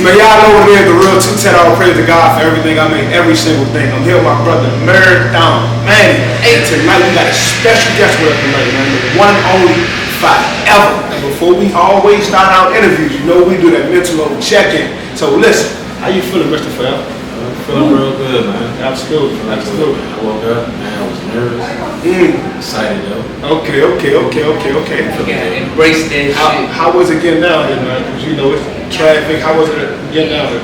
Man, y'all know what it is, the real 210. All praise to God for everything I mean, every single thing. I'm here with my brother, Marathon. Man, and tonight we got a special guest with us tonight, man. The one and only Foreva. And before we always start our interviews, you know we do that mental check-in. So listen, how you feeling, Mr. Foreva? Feeling real good, man. Absolutely. I woke up, man, I was nervous. Excited though. Okay. Yeah, embrace that shit. How was it getting down here, man? Because you know it's traffic. How was it getting down here?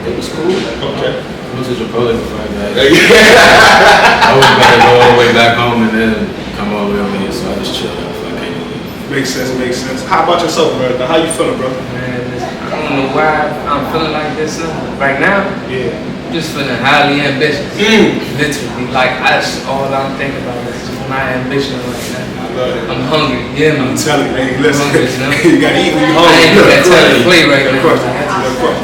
It was cool. Okay. I went to Chipotle before I got here. I was about to go all the way back home and then come all the way over here, so I just chilled out before I came to leave. Makes sense. How about yourself, Marathon? How you feeling, bro? Man, I don't know why I'm feeling like this right now. Yeah. I'm just feeling highly ambitious. Literally, like that's all I'm thinking about is just my ambition right now. I love it. I'm hungry. Yeah, man. I'm telling you, man. Listen, I'm hungry, you know? you gotta eat when you I hungry. ain't got time to play right now. Of course.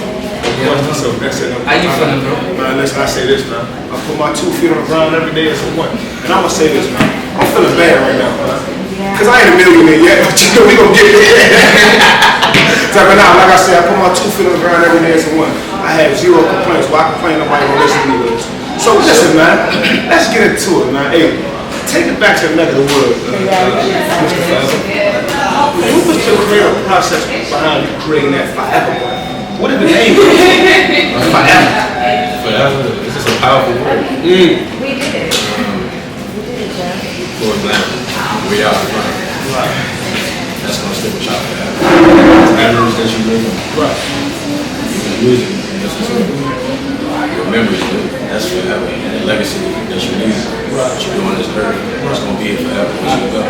So that's it. How you feeling, bro? Man, listen, I say this, man. I put my 2 feet on the ground every day as a one. And I'm gonna say this, man. I'm feeling bad right now, man. Cause I ain't a millionaire yet, but you know we gonna get there. So now, like I said, I put my 2 feet on the ground every day as a one. I have 0 complaints. Why complain? Nobody gonna listen to me with this. So listen, man. Let's get into it, man. Hey, take it back to the neck of the woods, Mr. Foreva. What was your creative process behind you creating that Foreva? What did the name come from? Forever, it's just a powerful word. We did it. For example, we out in front. Right. That's gonna stick with y'all forever. Memories that you live in. Right. The music, your memories, that's forever. The legacy that you leave, what you do on this earth, it's gonna be here forever once you go.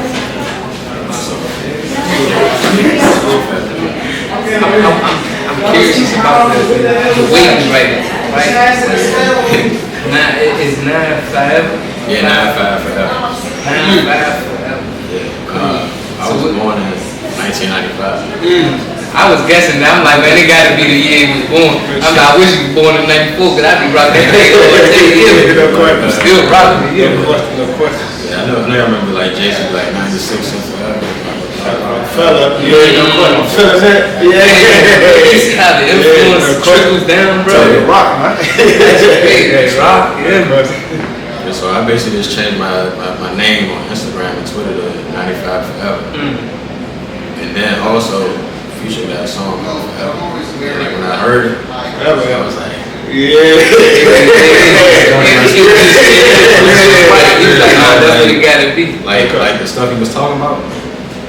So, I'm curious about the waiting right now, right? It's 9 forever. Yeah, 9-5 forever. 9-5 forever. Yeah. I was born in 1995. I was guessing that. I'm like, man, it gotta be the year he was born. I'm like, I wish he was born in 94, cause I'd be rocking that thing over 10 years. I'm still rocking it, yeah. No question. Yeah, I remember like Jason, like 96 and forever. Fella, yeah, no question. I'm feeling that. Yeah. You see how the influence trickles down, bro? Tell you to rock, man. That's rock, yeah. Yeah, so I basically just changed my name on Instagram and Twitter to 95 Forever. And then also, Future got a song called Forever. Like when I heard it, I was like, yeah. That's what it gotta be. Like the stuff he was talking about,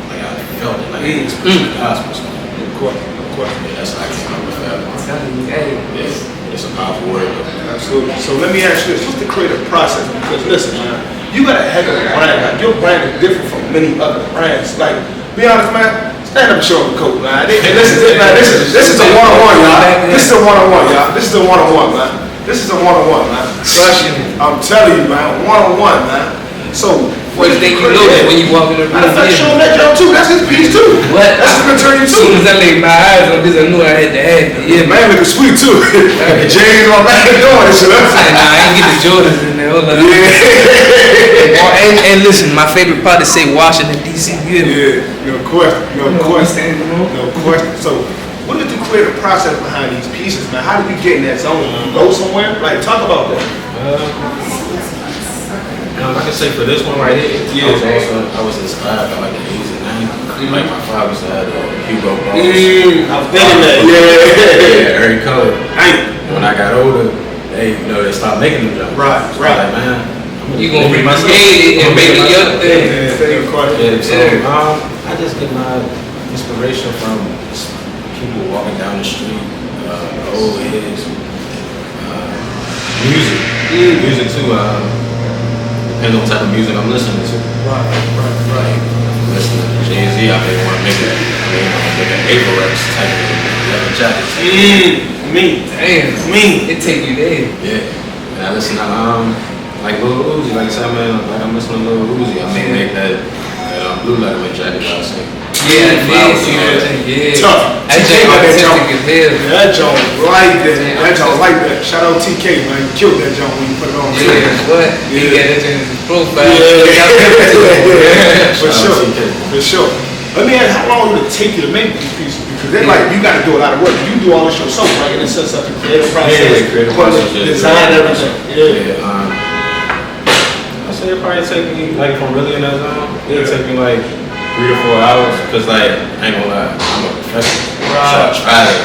like I felt it, like it was the gospel song. No question. Yeah, that's how I came up with Forever. Hey, Yeah, it's a powerful word. Absolutely. So let me ask you this: what's the creative process? Because listen, man, you got a heck of a brand. Like your brand is different from many other brands. Like, be honest, man. Stand up and show them the coat, man. And this is it, man. This is a one-on-one, y'all. This is a one-on-one, y'all. This is a one-on-one, man. This is a one-on-one, man. I'm telling you, man. One-on-one, man. So, what do you think you look at when you walk in the room? Matter of fact, show him that job too. That's his piece too. What? That's his material As too. soon as I laid my eyes on this, I knew I had to have it. Yeah, Man, looking sweet too. James on man doing this shit. Nah, I ain't get the Jordans in there. Hold on. Yeah. And listen, my favorite part is say Washington D.C. Yeah, no question. So, what is the creative process behind these pieces, man? How did you get in that zone? You go somewhere? Like, talk about that. I can say for this one right here, I was inspired by like the 80s and 90s. Like my father used to have Hugo Boss. I was thinking that. Yeah. Every color. When I got older, they stopped making them jumps. Right. Like, man, You gonna recreate it and make it your thing. I just get my inspiration from people walking down the street, old heads, music too. Depends on what type of music I'm listening to. Right. Listening to Jay-Z, I may want to make an Apex type of leather jacket. Damn. It take you there. Yeah. And I listen to like Lil Uzi, like I said, man, like I'm listening to Lil Uzi. I may make that blue letterman jacket that I say. Yeah, yeah. Tough. That joint artistic as hell. That joint like that. That joint like that. Shout out TK, man. You killed that joint when you put it on. Yeah, what? He got that in his profile. Yeah. For sure. Let me ask, how long would it take you to make these pieces? Because they're like, you got to do a lot of work. You do all this yourself, right? And it's such a creative process. Creative process. Design everything. Yeah. I say it probably take me, like, from really in that zone, it'll take me like 3 to 4 hours. Cause like, I ain't gonna lie, I'm a professional. So I try to,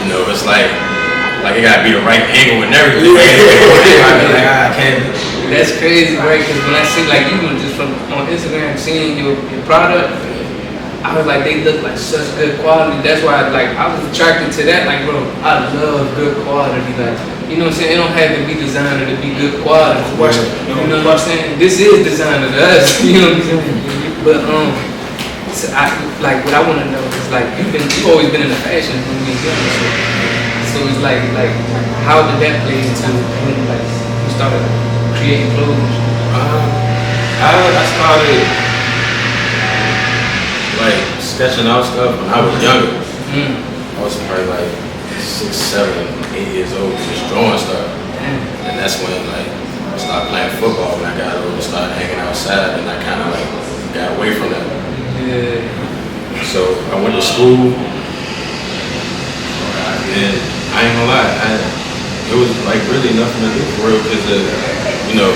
you know, it's like it gotta be the right angle and everything. I be like, I can't. That's crazy, right? Because when I see like even just from on Instagram seeing your product, I was like, they look like such good quality. That's why I was attracted to that. Like, bro, I love good quality. Like, you know what I'm saying? It don't have to be designer to be good quality. You know what I'm saying? This is designer to us. You know what I'm saying? But so like what I want to know is like you've always been in the fashion when we were young. So it's like how did that play into when like you started creating clothes? I started like sketching out stuff when I was younger. I was probably like 6, 7, 8 years old, just drawing stuff. And that's when like I started playing football. When I got older, started hanging outside, and I kind of like got away from that. Yeah. So I went to school, and I ain't gonna lie, it was like really nothing to do for real, because you know,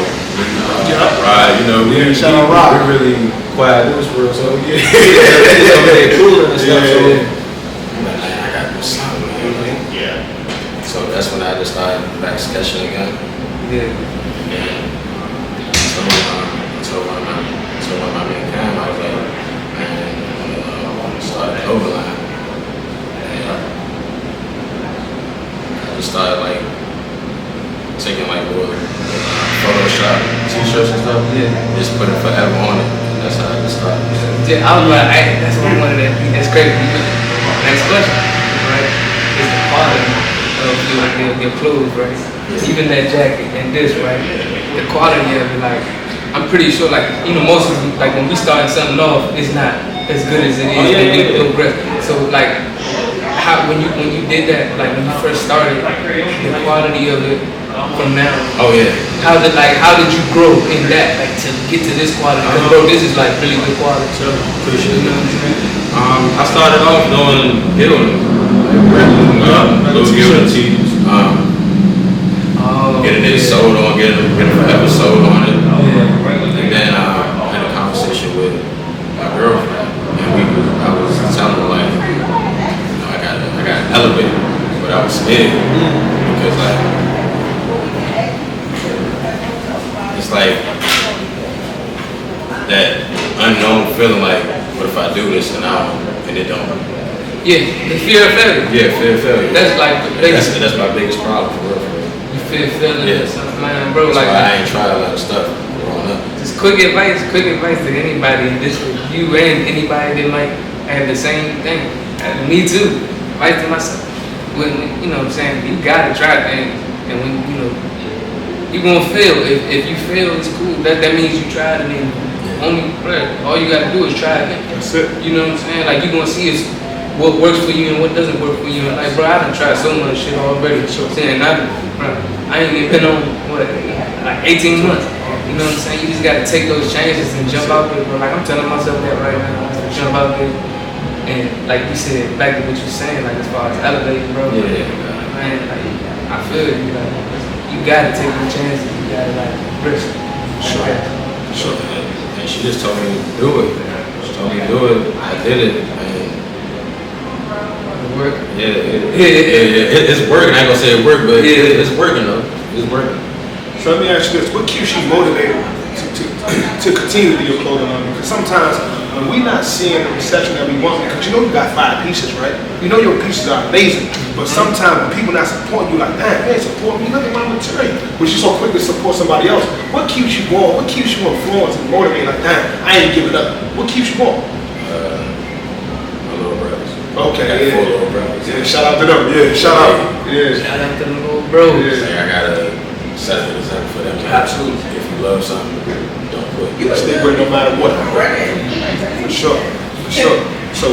Rod, you know, we really quiet dudes for real, so yeah, it's okay, cool and stuff. So I'm like, I gotta do something, man. Yeah. So that's when I just started back sketching again. Yeah. And so when my man came, I was like, man, started overline. And I just started like taking like little Photoshop t-shirts and stuff. Yeah. Just put it forever on it. And that's how I just started. Yeah, I was like, that's what I wanted to be. That's crazy. Next question, right? Is the quality of your clothes, right? Yeah. Even that jacket and this, right? The quality of it, like, I'm pretty sure, like, you know, most of them, like, when we starting something off, it's not as good as it is when we progress. So, like, how when you did that, like, when you first started, the quality of it from now. Oh yeah. How did you grow in that, like, to get to this quality? Because, bro, this is like really good quality. So, appreciate it. You know what I'm saying? I started off doing gilding, like little gilding tees. Getting it sold on, getting forever sold on it. And then I had a conversation with my girlfriend, and I was telling her like, you know, I got elevated, but I was scared because like it's like that unknown feeling like, what if I do this and it don't? Yeah, the fear of failure. Yeah, fear of failure. That's like the biggest. That's my biggest problem for real. You fear failure. Yeah. Man, bro, That's like why I ain't tried a lot of stuff growing up. just quick advice to anybody in this room. You and anybody that might have the same thing. Me too. Advice to myself. When you know what I'm saying, you gotta try things, and when you know you're gonna fail. If you fail, it's cool. That means you tried, and then all you gotta do is try again. That's it. You know what I'm saying? Like, you're gonna see is what works for you and what doesn't work for you. And like, bro, I done tried so much shit already. So saying I ain't even been on like 18 months. You know what I'm saying? You just gotta take those chances and jump out there, bro. Like, I'm telling myself that right now. Jump out there. And like you said, back to what you're saying, like as far as elevating, bro. Yeah. Man, like, I feel you. Like, you gotta take the chances. You gotta like risk. Sure. And she just told me to do it. She told me to do it. I did it. And work. It's working. I ain't gonna say it worked, but it's working though. It's working. So let me ask you this: what keeps you motivated to continue to do your clothing line? Because sometimes when we're not seeing the reception that we want, because you know you got 5 pieces, right? You know your pieces are amazing, but sometimes when people not supporting you, like, damn, man, support me. Look at my material, but you're so quick to support somebody else. What keeps you going? What keeps you influenced and motivated? Like, damn, I ain't giving up. What keeps you going? My little brothers. Okay, I got 4 little brothers. Yeah, shout out to them. Yeah, shout out. Yeah. Shout out to the little bros. Yeah. Like, I gotta set an example for them. Absolutely. If you love something, don't quit. You stick with it no matter what. For sure. So,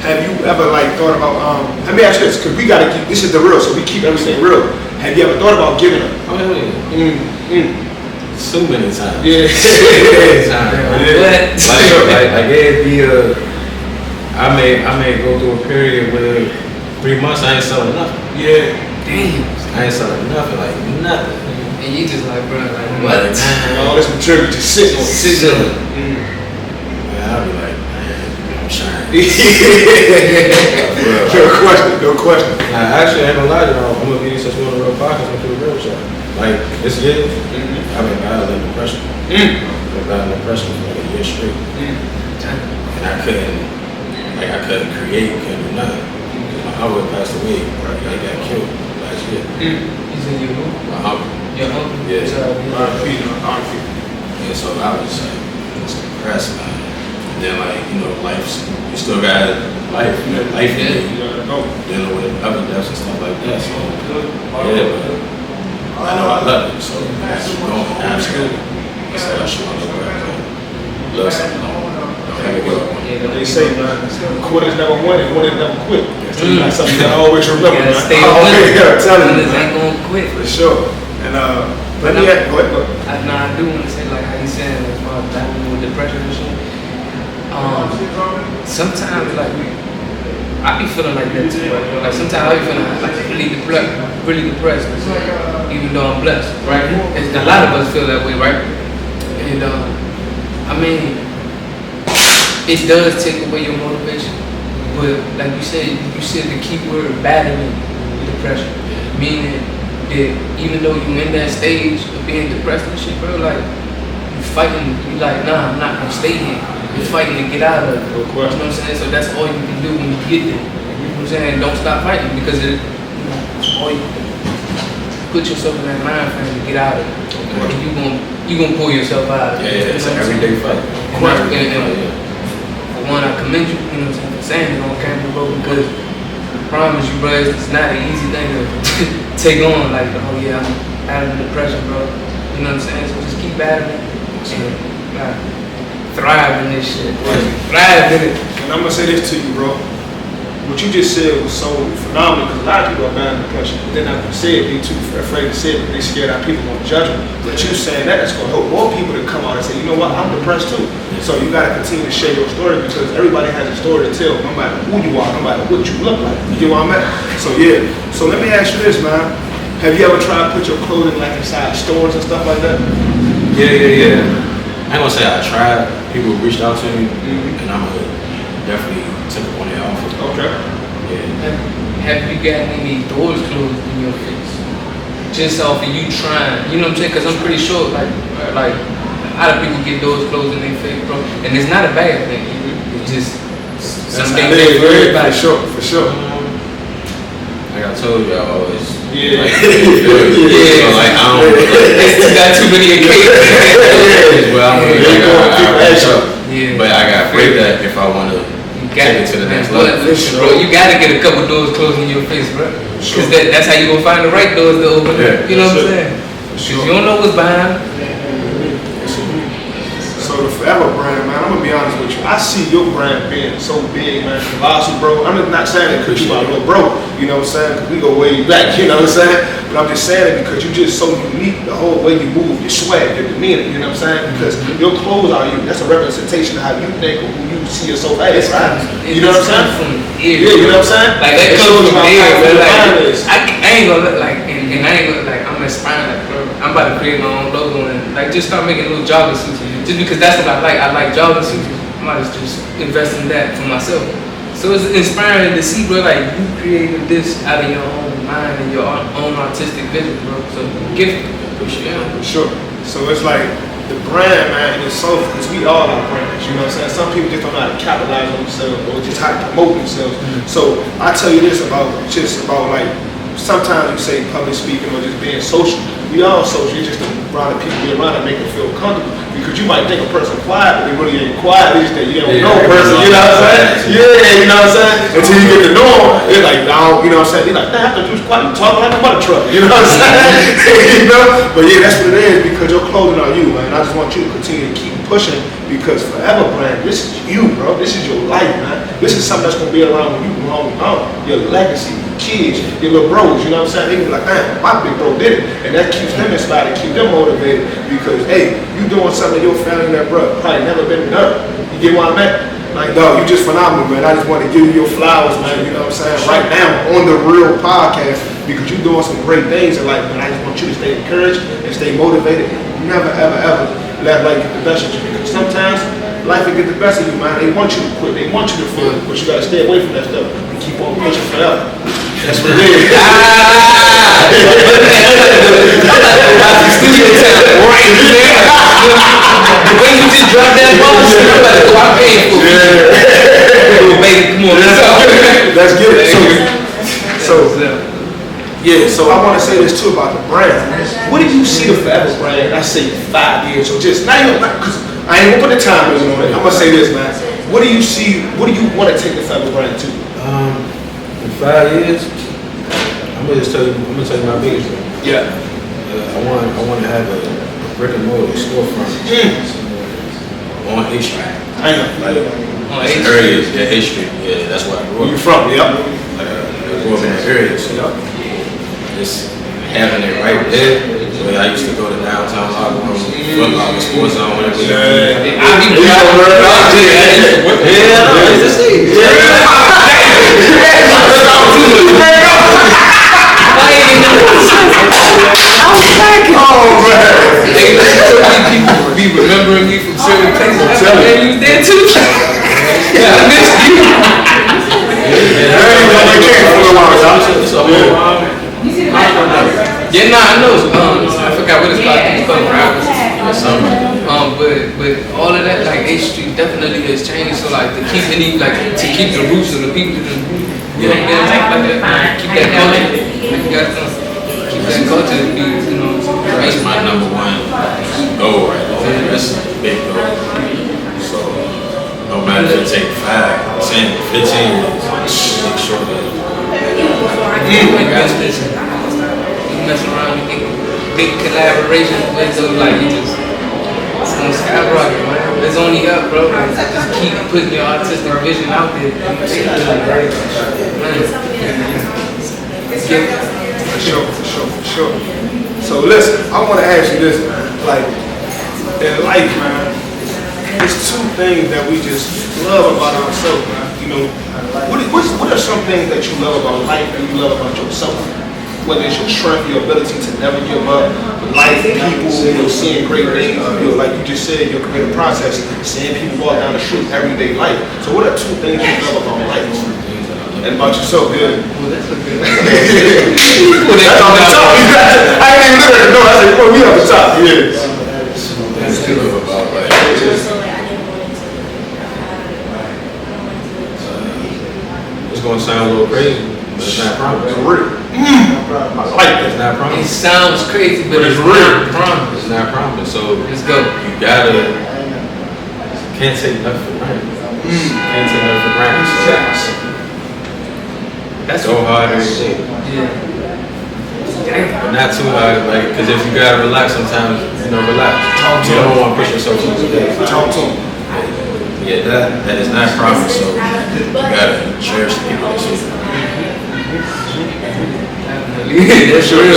have you ever like thought about? Let me ask you this, because we gotta keep. This is the real, so we keep everything real. Have you ever thought about giving up? Oh hell yeah. too many times. Yeah. Too many times. Yeah. Like it'd be I may go through a period where 3 months I ain't selling nothing. Yeah. Damn. I ain't selling nothing, like nothing. And you just like, bro, like what? All this material just sitting on it. Sit on it. Man, I'll be like, man, I'm trying. No question. Nah, actually, I ain't gonna lie to y'all. I'm gonna be such one of the real podcasts with the real shot. Like, this year, I've been battling depression. I've been battling depression for like a year straight. And I couldn't create, couldn't do nothing. My uncle passed away, right? He got killed last year. He's in your room? My uncle. Your uncle? Yeah. R.I.P. And so I was depressed, man. And then like, you still got life, life to do. Dealing with other deaths and stuff like that. So yeah, but I know I love it, so I keep going. Absolutely. So I show my love something. Don't ever give up. They say, man, quitters never win and winners never quit. That's something you gotta always remember, man. Stay on it. I'm telling you, Winners man. ain't gonna quit. For sure. And But go ahead. I do want to say, like how you saying, as far as battling with depression and shit. Sometimes, like, I be feeling like that too. Right? Like sometimes I be feeling like really depressed, even though I'm blessed, right? And a lot of us feel that way, right? And I mean, it does take away your motivation. But like you said the key word, battling depression, meaning that even though you're in that stage of being depressed and shit, bro, like you fighting, you like, nah, I'm not gonna stay here. You're fighting to get out of it. You know what I'm saying? So that's all you can do when you get there. You know what I'm saying? Don't stop fighting because all you put yourself in that mind frame to get out of it. And you gonna pull yourself out of it. Yeah, it's an everyday fight. For one, I commend you, you know what I'm saying, for saying it on camera, bro, because I promise you, bro, it's not an easy thing to take on, like, oh yeah, I'm battling depression, bro. You know what I'm saying? So just keep battling and thrive in this shit. Thrive in it. And I'm gonna say this to you, bro. What you just said was so phenomenal because a lot of people are battling depression, but they're not gonna say it. They too afraid to say it because they scared that people gonna judge them. But you saying that's gonna help more people to come out and say, you know what, I'm depressed too. So you gotta continue to share your story because everybody has a story to tell, no matter who you are, no matter what you look like. You get what I'm at? So yeah. So let me ask you this, man. Have you ever tried to put your clothing like inside stores and stuff like that? Yeah. I ain't gonna say I tried. People reached out to me, and I'm definitely took up on their offer. Okay. Yeah. Have you gotten any doors closed in your face? Just off of you trying, you know what I'm saying? Because I'm pretty sure, like a lot of people get doors closed in their face, bro. And it's not a bad thing. It's just something they worry about. For sure. Like I told you, I always Yeah. So like I don't You got too many occasions. Well, Yeah. but I got to break that if I want to take it to the next level. Listen, bro, you gotta get a couple doors closed in your face, bro. Because that's how you gonna find the right doors to open. Yeah, you know what I'm saying? Because you don't know what's behind. So the Foreva brand, man, I'm gonna be honest with you. I see your brand being so big, man. Colossal, bro. I'm not saying it because you are a little broke, you know what I'm saying? Because we go way back, you know what I'm saying? But I'm just saying it because you're just so unique, the whole way you move, your swag, your demeanor, you know what I'm saying? Because your clothes are you. That's a representation of how you think or who you see yourself as, right? You know what I'm saying? Yeah, you know what I'm saying? Like that comes from there, but like I ain't gonna look like, and I ain't gonna like, I'm inspired, like, bro, I'm about to create my own logo and like just start making little jogging suits. Just because that's what I like. I like jogging suits. I might just invest in that for myself. So it's inspiring to see, bro, like you created this out of your own mind and your own artistic vision, bro. So gift. For sure. So it's like the brand, man, is so, because we all are brands, you know what I'm saying? Some people just don't know how to capitalize on themselves or just how to promote themselves. So I tell you this about like, sometimes you say public speaking or just being social. We all social, it's just around the people we around that make them feel comfortable. You Because you might think a person quiet, but they really ain't quiet. They just think you don't know a person, you know what I'm saying? Yeah, you know what I'm saying? Until you get to know them, they're like, no, you know what I'm saying? They're like, I thought you was quiet, you talking like a mother truck, you know what I'm saying? You know? But yeah, that's what it is, because your clothing are you, man. I just want you to continue to keep pushing, because Foreva brand, this is you, bro. This is your life, man. This is something that's gonna be around when you grow up. Your legacy, your kids, your little bros, you know what I'm saying? They be like, man, my big bro did it. And that keeps them inspired, keep them motivated, because hey, you doing something your family and that bro probably never been done. You get what I meant? Like, dog, you just phenomenal, man. I just want to give you your flowers, man, you know what I'm saying? Right now on the Real Podcast, because you're doing some great things in life, man. I just want you to stay encouraged and stay motivated. Never, ever, ever let life get the best of you, because sometimes life will get the best of you, man. They want you to quit, they want you to fail, but you gotta stay away from that stuff and keep on pushing forever. That's what it is. The way you just dropped that ball, I'm about to go out paying for it. Baby, come on, let's get it. So I want to say this too about the brand. What do you see the Foreva brand? I say 5 years, so just not even, because I ain't gonna put the time limit on it. I'm gonna say this, man. What do you see? What do you want to take the Foreva brand to? In 5 years, I'm gonna tell you my biggest one. Yeah. I want to have a brick and mortar storefront on 8th Street. I know. On 8th Street. Yeah, 8th Street. Yeah, that's where I grew up. Where you from? Yep. I grew up in that area, so just having it right there. Where I used to go to downtown locker room, Foot Locker, Sports Zone, whatever. Yeah. People be remembering me from certain places. Man, you there too? Yeah, I missed you. Yeah, nah, I know. I forgot what it's called. It's called Rappers. But all of that, like 8th Street, definitely has changed. So like to keep the roots of the people, you know, like that, keep that culture. Like you guys know, keep that culture to be, you know. That's my number one goal right there. That's a big goal. So no matter if it take 5, 10, 15 years, make sure that you mess around, you get big collaborations with those, like you just, it's gonna skyrocket, man. It's only up, bro. Just keep putting your artistic vision out there. For sure. So listen, I want to ask you this, man. Like, in life, man, there's 2 things that we just love about ourselves, man. You know, what are some things that you love about life and you love about yourself? Whether it's your strength, your ability to never give up, life, people, you know, seeing great things, you know, like you just said, your creative process, seeing people walk down the street, everyday life. So what are 2 things you love about life? And about yourself, yeah. Well, that's a good That's on the top. I ain't even looking at the door. I said, well, we on the top, yeah. that's good about life. It's gonna sound a little crazy, but it's not promise. It's real. I like that. It's not It promise. sounds crazy, but it's real. not promise. It's not promise. So Let's go. you can't take nothing for granted. Can't take nothing for granted. So That's go hard every day. Yeah. But not too hard, like, because if you gotta relax sometimes, you know, relax. You don't want to push yourself too much. Talk to him. Yeah, that is not promise, so you gotta cherish the people that see you. That's Real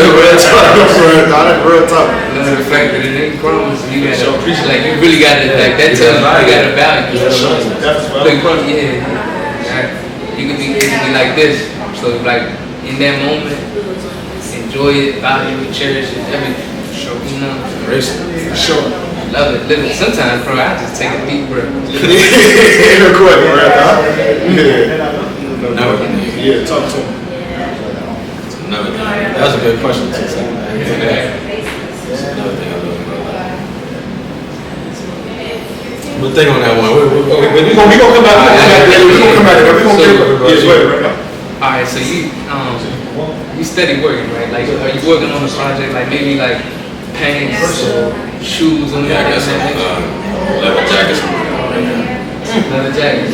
talk. The fact that it ain't promised, you gotta appreciate. Like you really gotta, like that tells you you gotta value. Like, yeah, you could be like this. So like in that moment, enjoy it, value it, cherish it, everything. You know, Sure. love it, live it. Sometimes, bro, I just take a deep breath. Yeah, talk to him. Another thing. That was a good question. That's another thing I love about life. But think on that one. We gonna come back. Alright, so you steady working, right? Like, are you working on a project, like maybe like pants, shoes on Yeah, I got some leather jackets on right now. Leather jacket.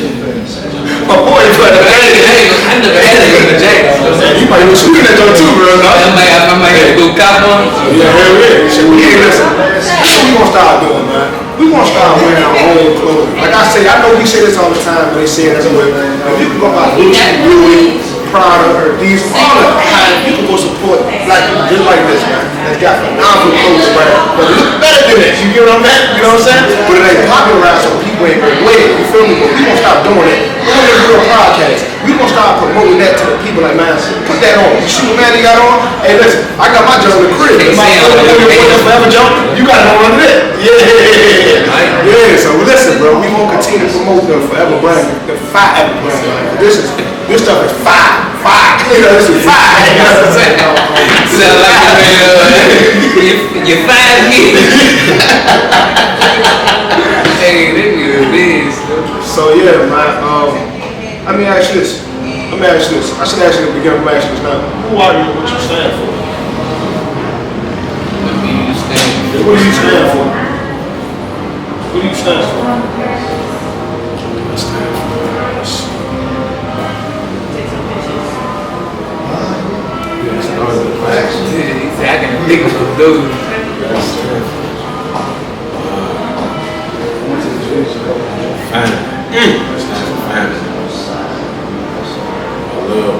My boy, I never had a leather jacket. you might be shooting that joint too, bro. I might have to go cop one. Yeah, hell yeah. Shit, hey, listen, that's what we gonna start doing, man. We gonna start wearing our own clothes. Like I say, I know we say this all the time, but they say it everywhere. If you can go buy Gucci, Louis, Prada, these, all the time, you can go support black people just like this, man. That's got phenomenal clothes to wear. But look better than this, you get what I'm at? You know what I'm saying? But it ain't popularized, so people ain't gonna wear it, you feel me? But we gonna stop doing it. We're gonna do a podcast. We gonna start promoting that to the people like, man, put that on. You see what man he got on? Hey, listen, I got my jump in the crib. My forever jump, you got it on under that. Yeah, so listen, bro, we gonna continue to promote the Forever brand, the Forever brand. Like, this stuff is fire. You know, this is fire. You know what I'm saying? Sound like you're 5 years. Hey, they be the biz. So yeah, man. Let me ask you this. I should ask you at the beginning. I'm gonna ask you this now. Who are you? What you stand for? What do you stand for? What do you stand for? What do you stand for? I stand for I can think of those. family. I stand for family. I love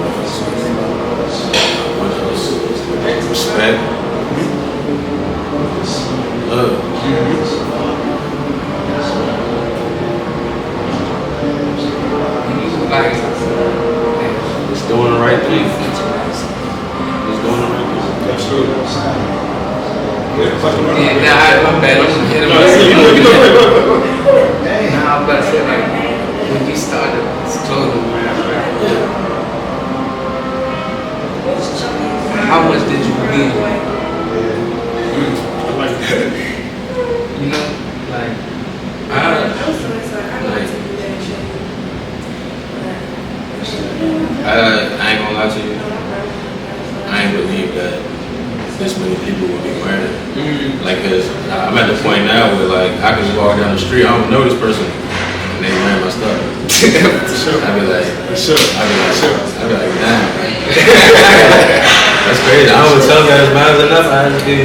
what else? Respect. Love. Like, It's doing the right thing. It's doing the right thing. That's true. yeah, nah, my bad. I'm gonna hit him. Nah, I'm about to say, like, when you started this clothing brand, right? How much did you believe? I like that. You know, like, I ain't gonna lie to you. I ain't believe that this many people would be wearing it. Like, cause I'm at the point now where like I can walk down the street, I don't know this person, and they wearing my stuff. I'd be like, damn. That's crazy. I don't tell guys mine's enough. I just be.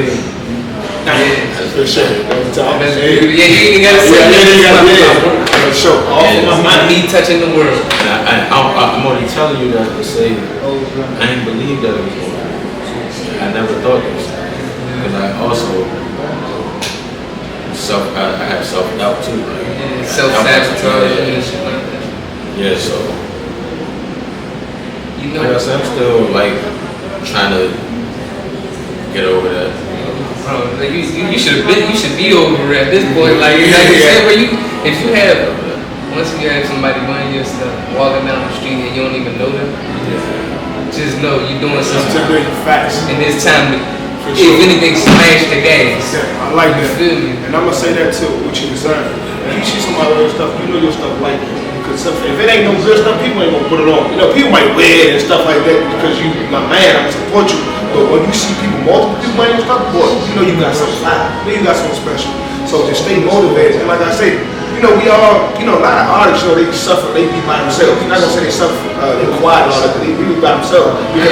That's for sure. yeah, you ain't gotta say For sure. All for my mind. Me touching the world. I'm only telling you that to say I ain't believe that it was going to happen. I never thought this. Because I also I have self-doubt too. Like, Self-sabotage and shit like that. Yeah, so You know, like I said, I'm still like trying to get over that. bro, like you should be over at this point. Like you said, where if you have once you have somebody wearing your stuff walking down the street and you don't even know them, just know you're doing something. Facts. And it's time to, For if sure. anything, smash the gas. I like that. You feel me? And I'm gonna say that too, what you design. If you see somebody wear stuff, you know your stuff like it. Because if it ain't no good stuff, people ain't gonna put it on. You know, people might wear it and stuff like that because you my man, I'm gonna support you. But when you see multiple people wearing your stuff, boy, you know you got something fire. You know you got something special. So just stay motivated. And like I say, you know, we all, you know, a lot of artists, you know, they suffer, they be by themselves. You're not gonna say they suffer, they're quiet and all that, but they really by themselves. Because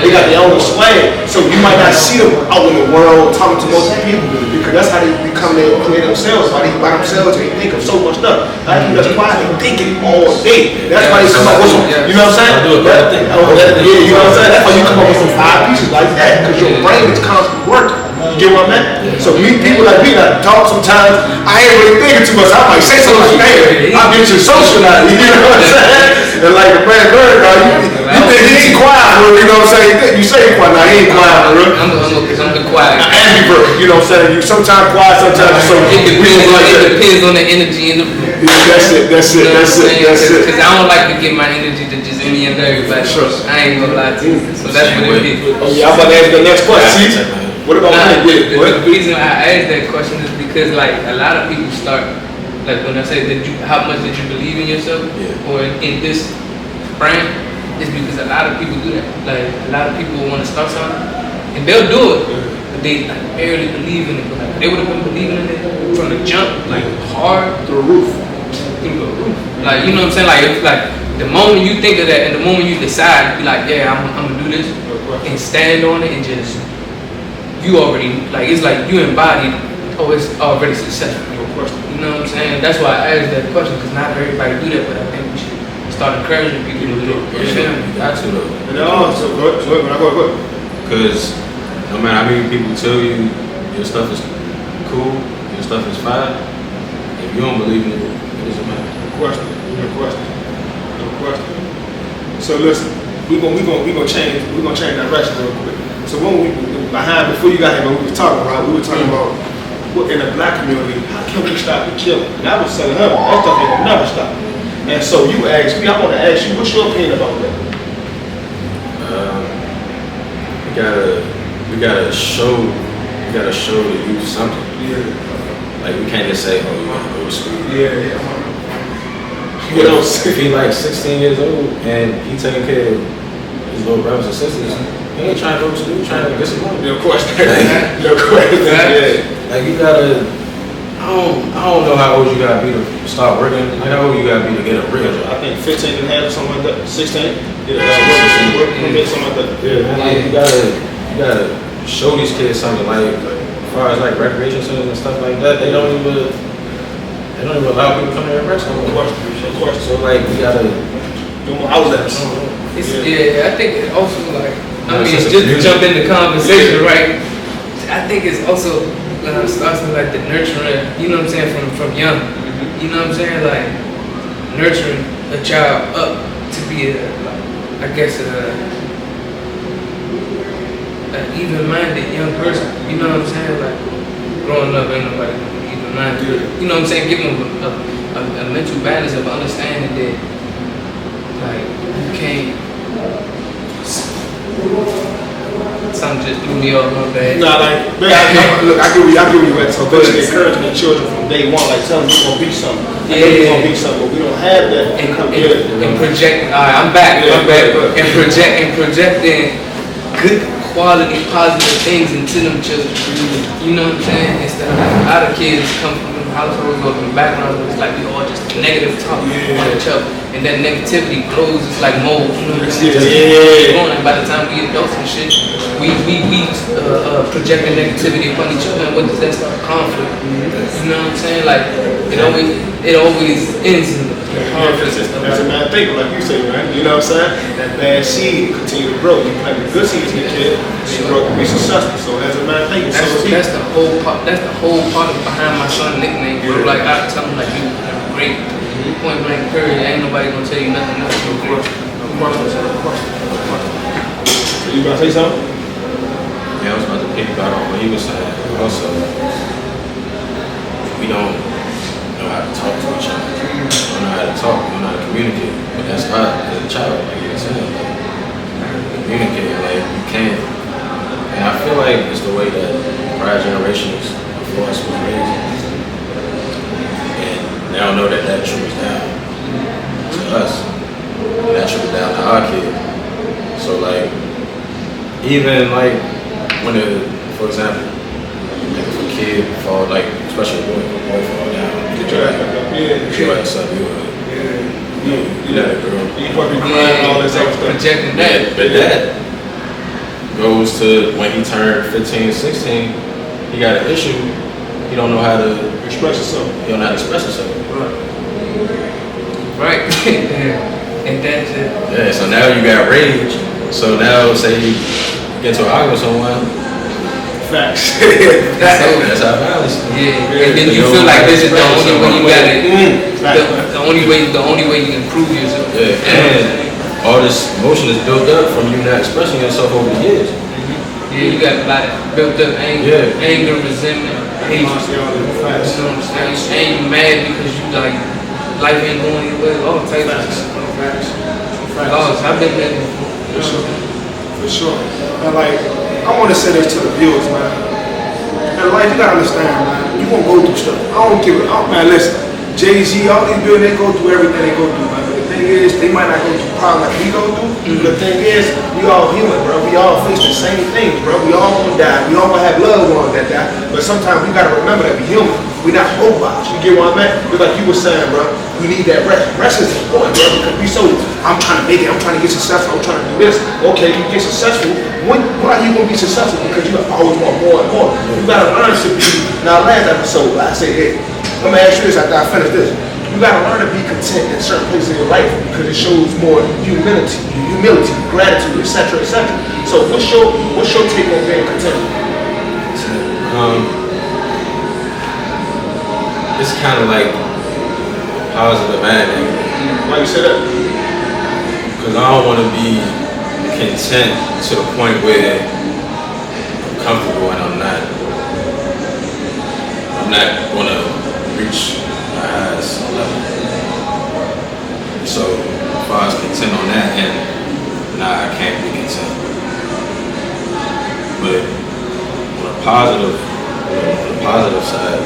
they got their own swag. So you might not see them out in the world talking to multiple people because that's how they become their themselves. By themselves, they think of so much stuff. Like people that's quiet, they thinking all day. That's why they come up with some, you know what I'm saying? I do a bad thing. Yeah, you know what I'm saying? That's why you come up with some 5 pieces like that because your brain is constantly working. You get what I mean? So people like me that talk sometimes, I ain't really thinking too much. I might say so much, man. I'll get you social out of you know what I'm saying? And like the man bird, you think he ain't quiet, bro, you know what I'm saying? You say he quiet, now he ain't quiet, bro. I'm the quiet. Ambivert, you know what I'm saying? You sometimes quiet, sometimes so It depends on the energy in the room. Yeah, that's it. Because I don't like to give my energy to just any and everybody. Sure. I ain't gonna lie to you. So that's what it is. Oh yeah, I'm about to ask the next question. What about the reason I asked that question is because like a lot of people start like when I say how much did you believe in yourself or in this brand is because a lot of people do that. Like a lot of people want to start something and they'll do it, but they like barely believe in it, but like they would have been believing in it from the jump, like hard Through the roof. through the roof. Like, you know what I'm saying? Like, it's like the moment you think of that and the moment you decide, be like, yeah, I'm gonna do this and stand on it and just, you already, like, it's like you embodied, oh, it's already successful. No question. You know what I'm saying? That's why I asked that question, because not everybody do that, but I think we should start encouraging people to do it. You feel me? You got to though. And then also, go ahead. Because no matter how many people tell you your stuff is cool, your stuff is fine, if you don't believe in it, it doesn't matter. No question. So listen, we gonna change direction real quick. So when before you got here, when we were talking about, what in the black community, how can we stop the killing? And I was telling her, that stuff ain't gonna never stop. And so you asked me, I want to ask you, what's your opinion about that? We gotta show the youth something. Yeah. Like we can't just say, oh, you gotta go to school. Yeah. You know, if he like 16 years old and he taking care of his little brothers and sisters, he ain't trying to go to school, trying to get some money. No question. Yeah. Like you gotta, I don't know how old you gotta be to start working. Like how old you gotta be to get a real job. I think 15 and a half or something like that. 16? Yeah, something like that. Yeah, man, like you gotta show these kids something. Like as far as like recreation centers and stuff like that, they don't even allow people to come there and rest. No question. So like we gotta do more outlets. Yeah, I think it also like, I mean, just to jump in the conversation, right? I think it's also starts with like the nurturing, you know what I'm saying, from young. You know what I'm saying? Like nurturing a child up to be an even-minded young person. You know what I'm saying? Like growing up, ain't nobody even-minded. You know what I'm saying? Give them a mental balance of understanding that like you can't. Something just threw me off my bad. Nah, like, look, I give you that. So basically encouraging the children from day one, like telling them we're gonna be something. We're gonna be something, but we don't have that. And projecting, I'm back. And projecting good quality, positive things into them children. You know what I'm saying? Instead of like, a lot of kids come from households or from backgrounds where it's like we all just negative talk on each other. And that negativity grows, it's like mold, you know what I'm saying? And by the time we adults and shit, we projecting negativity upon each other, and what does that start? Conflict. You know what I'm saying? Like it always ends in conflict. That's a bad thing, like you say, right? You know what I'm saying? That bad seed continue to grow. You plant the good seeds in the kid, they grow to be successful. So that's a bad thing. That's the whole part. That's the whole part behind my son's nickname, bro. Like I tell him, like you great. Point blank period. Ain't nobody gonna tell you nothing else. No question. You about to say something? Yeah, I was about to pick about on what he was saying. Also, we don't know how to talk to each other. We don't know how to talk. We don't know how to communicate. But that's hard as a child, like you were saying. Like, communicate, like you can't. And I feel like it's the way that prior generations before us was raised. They don't know that trickles down to us, and that trickles down to our kids. So like, even like when for example, like if a kid fall, like especially a boy fall down, you like something, you let it girl. You probably crying all this other stuff. Projecting that. But that goes to when he turned 15, 16, he got an issue. He don't know how to express himself. He don't know how to express himself. Right. And that's it. Yeah, so now you got rage. So now say you get into an argument with someone. Facts. That's how violence. Yeah. And then you feel like this is the only way you got it. The only way you can prove yourself. Yeah. And all this emotion is built up from you not expressing yourself over the years. Yeah, you got a lot of built up anger, resentment. You know what I'm saying? And you mad because you like life ain't going your way. All types of stuff. I've been there before. For sure. And like, I want to say this to the viewers, man. And life, you gotta understand, man. You gonna go through stuff. I don't give it. Man, listen. Jay-Z, all these people, they go through everything they go through, man. But the thing is, they might not go through problems like we go through. The thing is, we all human, bro. We all face the same things, bro. We all gonna die. We all gonna have loved ones that die. But sometimes we gotta remember that we human. We're not robots. You get what I'm at? Just like you were saying, bro. We need that rest. Rest is important, bro, because we so, I'm trying to make it, I'm trying to get successful, I'm trying to do this. Okay, you get successful. When are you gonna be successful? Because you always want more and more. You gotta learn to be. Now, last episode, I said, hey, I'm gonna ask you this after I finish this. You gotta learn to be content in certain places in your life because it shows more humility, gratitude, etc., etc. So, what's your take on being content? It's kind of like positive and negative. Why you say that? Because I don't want to be content to the point where I'm comfortable and I'm not going to reach my highest level. So as far as content on that end, nah, I can't be content. But on the positive side,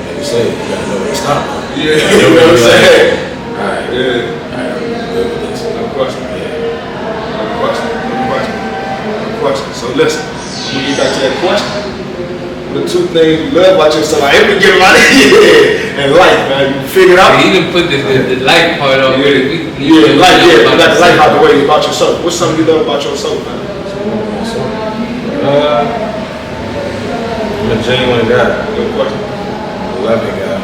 like you say, you gotta know where to stop. Yeah, you know what I'm saying? Alright, Yeah. I'm good with this. No question. Yeah. No question. So listen, when we get back to that question, the two things you love about yourself, I ain't get about it. And life, man. You figure it out. He didn't put the life part on it. Yeah, life, yeah. You got the life out the way about yourself. What's something you love about yourself, man? I'm a genuine guy. Good question. A loving guy.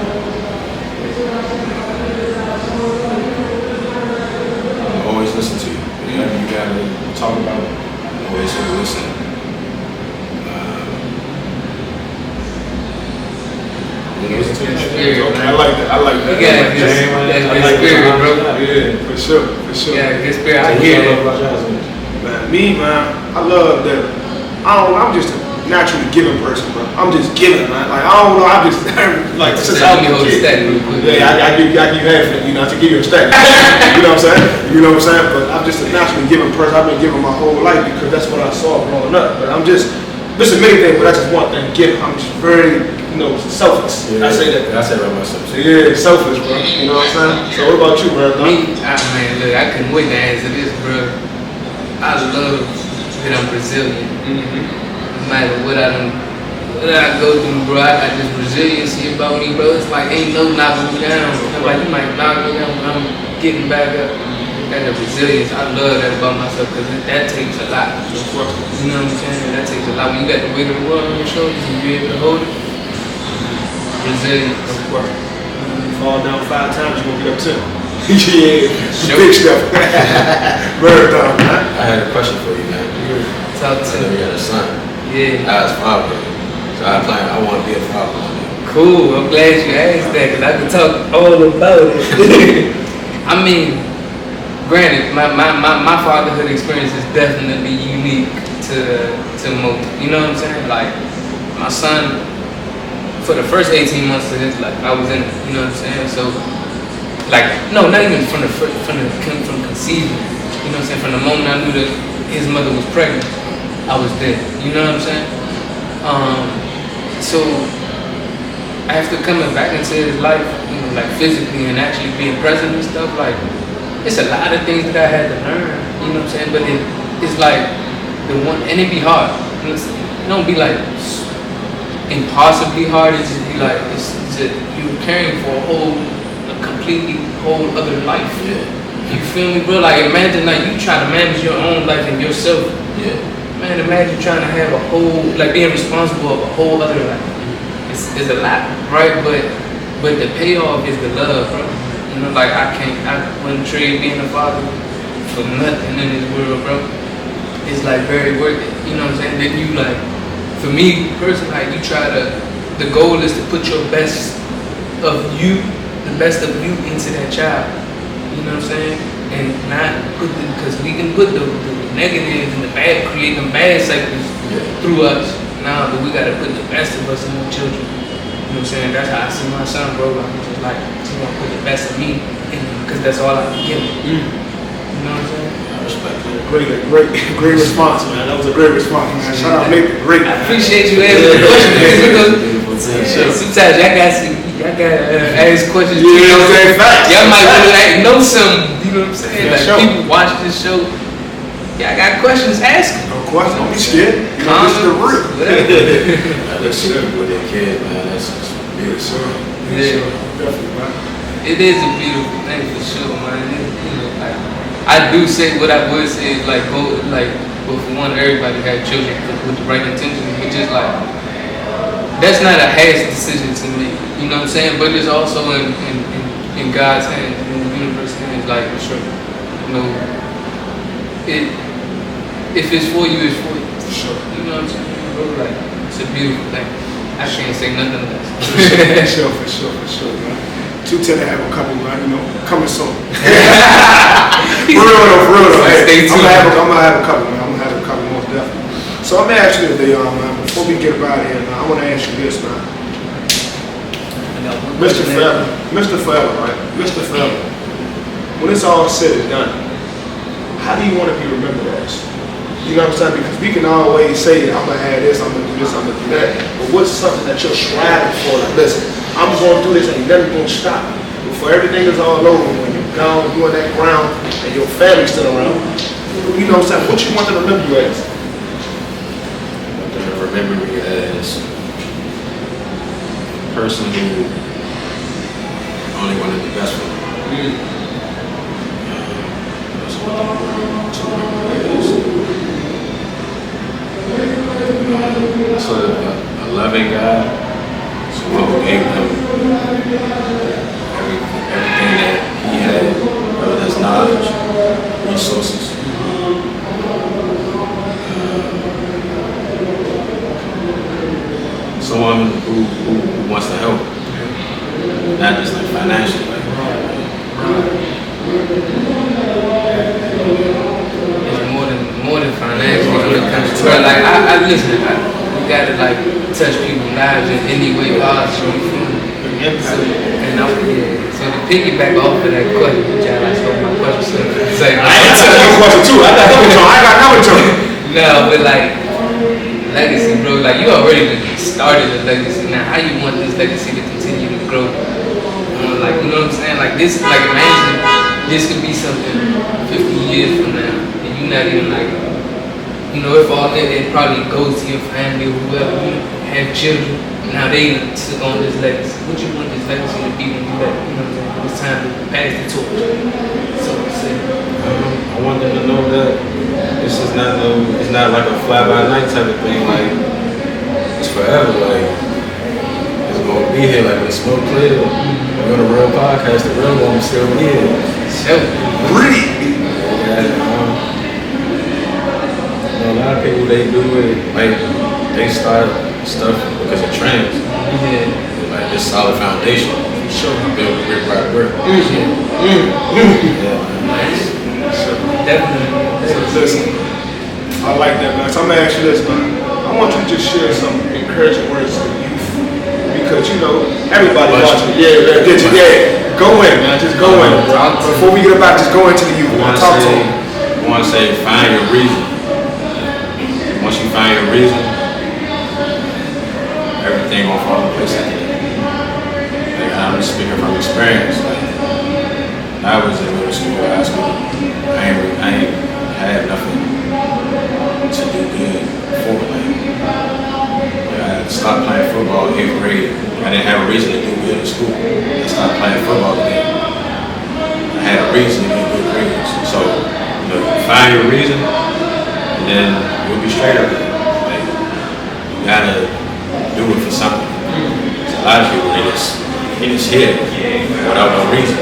I always listen to you. Whatever you gotta talk about, I'm always here to listen. Listen to you. Okay, I like that. Yeah, good spirit, bro. Yeah, for sure. Yeah, good spirit. I hear that. Man, I love that. I'm just a naturally giving person, bro. I'm just giving, man. Like, I don't know, I'm just, like, since I was a kid. Yeah, I give you half of it, you know, to give you a stack. You know what I'm saying? But I'm just a naturally giving person. I've been giving my whole life because that's what I saw growing up. But I'm just, there's many things, but that's just one thing, giving. I'm just very, selfless. Yeah, I say that. I say that about myself. So, yeah, selfish, bro. You know what I'm saying? So what about you, bro? Me, man, look, I couldn't wait to answer this, bro. I love that I'm Brazilian. No matter what I go through, bro, I got this resiliency about me, bro. It's like ain't no knocking me down. It's like you might knock me down, but I'm getting back up. Got the resilience. I love that about myself because that takes a lot. You know what I'm saying? That takes a lot. When you got the weight of the world on your shoulders and you're able to hold it. Resilience. Fall down 5 times, you're gonna get up 10. Yeah, big stuff. Marathon, man. I had a question for you, man. Talk I to know me. you got a son. Yeah. I was father. So I want to be a father one day. Cool. I'm glad you asked that because I can talk all about it. I mean, granted, my fatherhood experience is definitely unique to most. You know what I'm saying? Like, my son, for the first 18 months of his life, I was in it. You know what I'm saying? So, like, no, not even from conceiving. You know what I'm saying? From the moment I knew that his mother was pregnant, I was there. You know what I'm saying? So after coming back into his life, like physically and actually being present and stuff, like it's a lot of things that I had to learn. You know what I'm saying? But it's like the one, and it be hard. It don't be like impossibly hard. It just be like you're caring for a completely whole other life. Yeah. You feel me, bro? Like imagine like you try to manage your own life and yourself. Yeah. Man, imagine trying to have a whole, like being responsible of a whole other life. It's a lot, right? But the payoff is the love, bro. You know, like I wouldn't trade being a father for nothing in this world, bro. It's like very worth it. You know what I'm saying? Then you like, for me personally, like you try to, the goal is to put your best of you, the best of you into that child. You know what I'm saying? And not put because we can put the negatives and the bad, create them bad cycles through us. Nah, but we gotta put the best of us in our children. You know what I'm saying? That's how I see my son, bro. I'm just like, he wanna put the best of me in him because that's all I can give him. You know what I'm saying? I respect that. Great response, man. That was a great response, man. Shout out, Nathan. Great. I appreciate you answering the question because sometimes y'all guys y'all gotta ask questions. You know what I'm saying? Facts. Y'all might want to know something. You know what I'm saying? Yeah, Like sure. people watch this show. Y'all got questions, ask them. No question. Don't be scared. You know, this is the real. I just see people with their kids, man. That's just beautiful. Yeah. Definitely, man. It is a beautiful thing for sure, man. You know, like I do say what I would say is like go like, well, for one, everybody have children with the right intentions, but just like that's not a hash decision to me. You know what I'm saying? But it's also in God's hands, in the universe's hands, like for sure. You know, if it's for you, it's for you. For sure. You know what I'm saying? Bro, like it's a beautiful thing. I can't say nothing less. For sure, man. 210 to have a couple, man, you know, coming soon. For real though. Hey, Stay tuned. I'm gonna have a couple, man. I'm gonna have a couple most definitely. So I'm gonna ask you today, man, before we get about here, man, I wanna ask you this, man. Mr. Foreva, right? Mr. Foreva. When it's all said and done, how do you want to be remembered as? You know what I'm saying? Because we can always say, I'm gonna have this, I'm gonna do this, I'm gonna do that. But what's something that you're striving for? Like, listen, I'm going through this, ain't never gonna stop. Before everything is all over, when you're gone, you're on that ground, and your family's still around. You know what I'm saying? What you want them to remember you as? Remember me as a person who only wanted the best for me. That's what I want to remember as. So a loving God, someone who gave them everything that he had, whether that's knowledge, resources. Someone who wants to help, not just like financially. It's more than financial when it comes to it. Like I listen, we gotta like touch people's lives in any way possible. So to piggyback off of that question, which I like stole my question. So I ain't telling you a question too. I got number two. No, but like legacy, bro. Like you already started a legacy. Now, how you want this legacy to continue to grow? Like you know what I'm saying? Like this, like imagine this could be something 50 years from now, and you're not even like, you know, if all that it probably goes to your family or whoever, you have children. Now they took on this legacy. What you want this legacy to be when you let, you know what I'm saying? It's time to pass the torch. So say. I want them to know that this is not it's not like a fly by night type of thing. Like it's forever. Like it's gonna be here. Like when the smoke clear, we're on a real podcast. The real one will still be here. So Breathe. A lot of people they do it like they start stuff because of trends. yeah. Like this solid foundation. Sure. Build brick by brick. Definitely. So listen, I like that, man. So I'm gonna ask you this, man. I want you to just share some encouraging words to the youth. Because you know, everybody watching. Yeah. Go in, man. Just go in. Before we get about, just go into the youth, man. Talk to them. I want to say find your reason. Once you find your reason, everything will fall into place after that. Like I'm just speaking from experience. Like I was in middle school, high school. I ain't had nothing to do good for. Like I stopped playing football in 8th grade. I didn't have a reason to do good in school. I stopped playing football again. I had a reason to get good grades. So, you know, find your reason, and then you'll be straight up there. Like, you gotta do it for something. So a lot of people, they just hit without no reason.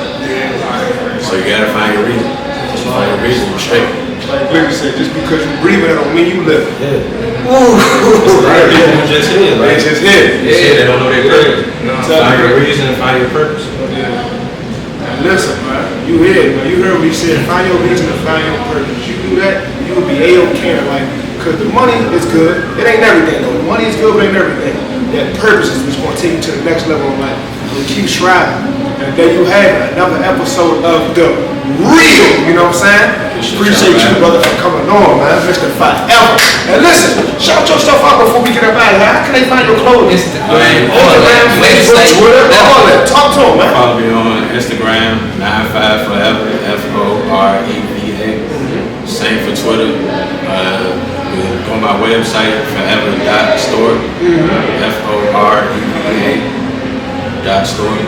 So you gotta find your reason. Once you find your reason, you're straight. Like Blake said, just because you breathe it don't mean you live. Yeah. People just hit. Like, They just hit. they don't know their purpose. No. Find your reason and find your purpose. And listen, man, you heard, man. You heard what he said. Find your reason and find your purpose. You do that, you will be A-OK in life. Because the money is good. It ain't everything, though. The money is good, but it ain't everything. That purpose is what's going to take you to the next level of life. So keep striving. And there you have it, another episode of The Real. You know what I'm saying? Appreciate you, brother, for coming on, man. Mr. Foreva. And listen, shout your stuff out before we get up out of here. How can they find your your clothing. Instagram, Instagram, Facebook, website, Twitter, all that. Talk to him, man. Follow me on Instagram, 95forever, Foreva. Same for Twitter. Go on my website, forever.store. Foreva.store.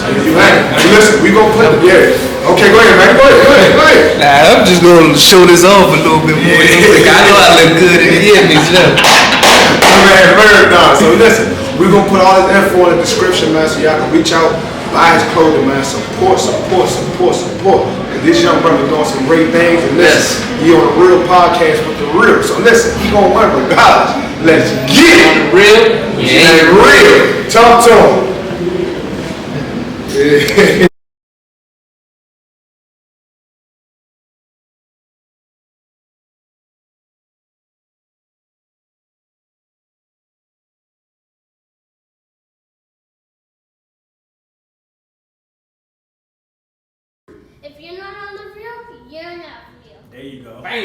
You had it. Now listen, we gonna put it. Yeah. Okay, go ahead, man. Go ahead. Nah, I'm just gonna show this off a little bit more. I know I look good in the image, look. Man, marathon. So listen, we're gonna put all this info in the description, man, so y'all can reach out, buy his clothing, man. Support. And this young brother doing some great things. And listen, he on a real podcast with the real. So listen, he gonna win regardless. Let's get it. On the real, Yeah, real. Talk to him. Yeah. If you're not on the real, you're not real. There you go. Bang.